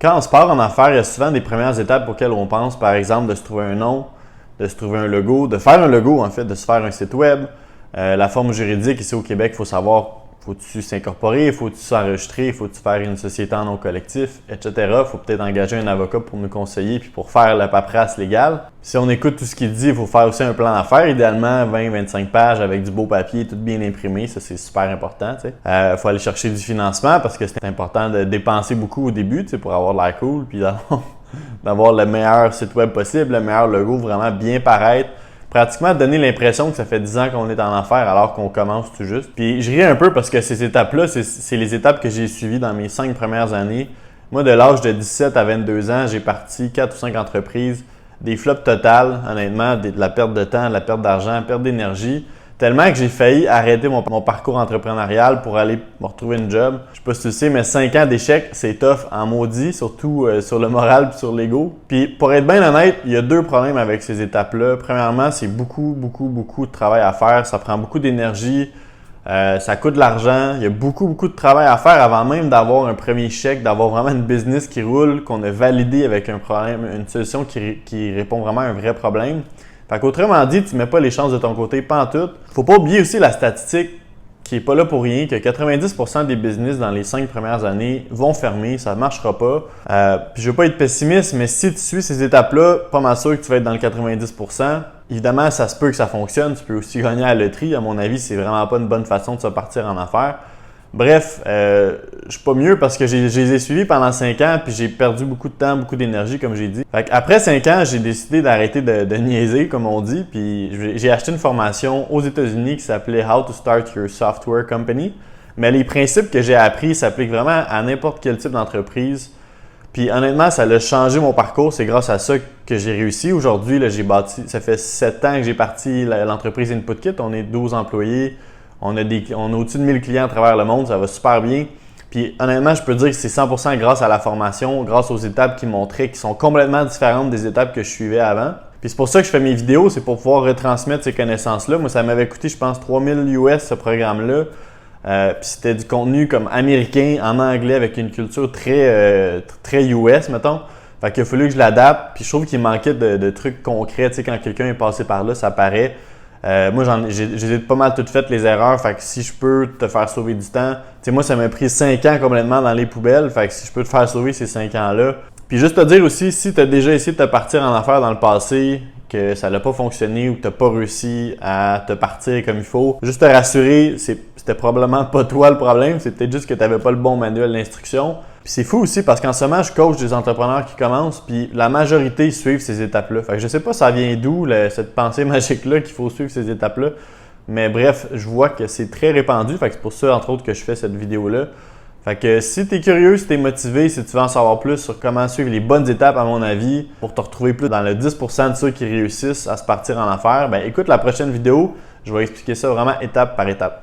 Quand on se part en affaires, il y a souvent des premières étapes auxquelles on pense, par exemple de se trouver un nom, de se trouver un logo, de faire un logo en fait, de se faire un site web. La forme juridique ici au Québec, il faut savoir, faut-tu s'incorporer, faut-tu s'enregistrer, faut-tu faire une société en nom collectif, etc. Il faut peut-être engager un avocat pour nous conseiller puis pour faire la paperasse légale. Si on écoute tout ce qu'il dit, il faut faire aussi un plan d'affaires, idéalement 20-25 pages avec du beau papier, tout bien imprimé, ça c'est super important. Faut aller chercher du financement parce que c'est important de dépenser beaucoup au début pour avoir de l'air cool puis d'avoir le meilleur site web possible, le meilleur logo, vraiment bien paraître. Pratiquement donner l'impression que ça fait 10 ans qu'on est en affaires alors qu'on commence tout juste. Puis je ris un peu parce que ces étapes-là, c'est les étapes que j'ai suivies dans mes 5 premières années. Moi, de l'âge de 17 à 22 ans, j'ai parti 4 ou 5 entreprises, des flops totales, honnêtement, de la perte de temps, de la perte d'argent, perte d'énergie. Tellement que j'ai failli arrêter mon parcours entrepreneurial pour aller me retrouver une job. Je sais pas si tu le sais, mais 5 ans d'échec, c'est tough en maudit, surtout sur le moral et sur l'ego. Puis pour être bien honnête, il y a 2 problèmes avec ces étapes-là. Premièrement, c'est beaucoup de travail à faire. Ça prend beaucoup d'énergie, ça coûte de l'argent. Il y a beaucoup de travail à faire avant même d'avoir un premier chèque, d'avoir vraiment une business qui roule, qu'on a validé avec un problème, une solution qui répond vraiment à un vrai problème. Fait qu'autrement dit, tu ne mets pas les chances de ton côté, pas en tout. Faut pas oublier aussi la statistique qui n'est pas là pour rien, que 90% des business dans les 5 premières années vont fermer, ça ne marchera pas. Puis je veux pas être pessimiste, mais si tu suis ces étapes-là, pas mal sûr que tu vas être dans le 90%. Évidemment, ça se peut que ça fonctionne. Tu peux aussi gagner à la loterie. À mon avis, c'est vraiment pas une bonne façon de se partir en affaires. Bref, je suis pas mieux parce que je les ai suivis pendant 5 ans puis j'ai perdu beaucoup de temps, beaucoup d'énergie, comme j'ai dit. Fait après 5 ans, j'ai décidé d'arrêter de niaiser, comme on dit, puis j'ai acheté une formation aux États-Unis qui s'appelait How to Start Your Software Company. Mais les principes que j'ai appris s'appliquent vraiment à n'importe quel type d'entreprise. Puis honnêtement, ça a changé mon parcours. C'est grâce à ça que j'ai réussi. Aujourd'hui, là, ça fait 7 ans que j'ai parti l'entreprise InputKit. On est 12 employés. On a au-dessus de 1000 clients à travers le monde, ça va super bien. Puis honnêtement, je peux dire que c'est 100% grâce à la formation, grâce aux étapes qu'ils montraient, qui sont complètement différentes des étapes que je suivais avant. Puis c'est pour ça que je fais mes vidéos, c'est pour pouvoir retransmettre ces connaissances-là. Moi, ça m'avait coûté, je pense, 3000 US ce programme-là. Puis c'était du contenu comme américain, en anglais, avec une culture très US, mettons. Fait qu'il a fallu que je l'adapte. Puis je trouve qu'il manquait de trucs concrets. Tu sais, quand quelqu'un est passé par là, ça paraît. Moi, j'ai pas mal toutes faites les erreurs. Fait que si je peux te faire sauver du temps, tu sais, moi, ça m'a pris 5 ans complètement dans les poubelles. Fait que si je peux te faire sauver ces 5 ans-là. Puis juste te dire aussi, si tu as déjà essayé de te partir en affaires dans le passé, que ça n'a pas fonctionné ou que tu n'as pas réussi à te partir comme il faut, juste te rassurer, c'était probablement pas toi le problème, c'est peut-être juste que tu n'avais pas le bon manuel d'instruction. Puis c'est fou aussi parce qu'en ce moment, je coach des entrepreneurs qui commencent, puis la majorité suivent ces étapes-là. Fait que je sais pas ça vient d'où, cette pensée magique-là qu'il faut suivre ces étapes-là. Mais bref, je vois que c'est très répandu. Fait que c'est pour ça, entre autres, que je fais cette vidéo-là. Fait que si tu es curieux, si tu es motivé, si tu veux en savoir plus sur comment suivre les bonnes étapes, à mon avis, pour te retrouver plus dans le 10% de ceux qui réussissent à se partir en affaires, ben écoute la prochaine vidéo. Je vais expliquer ça vraiment étape par étape.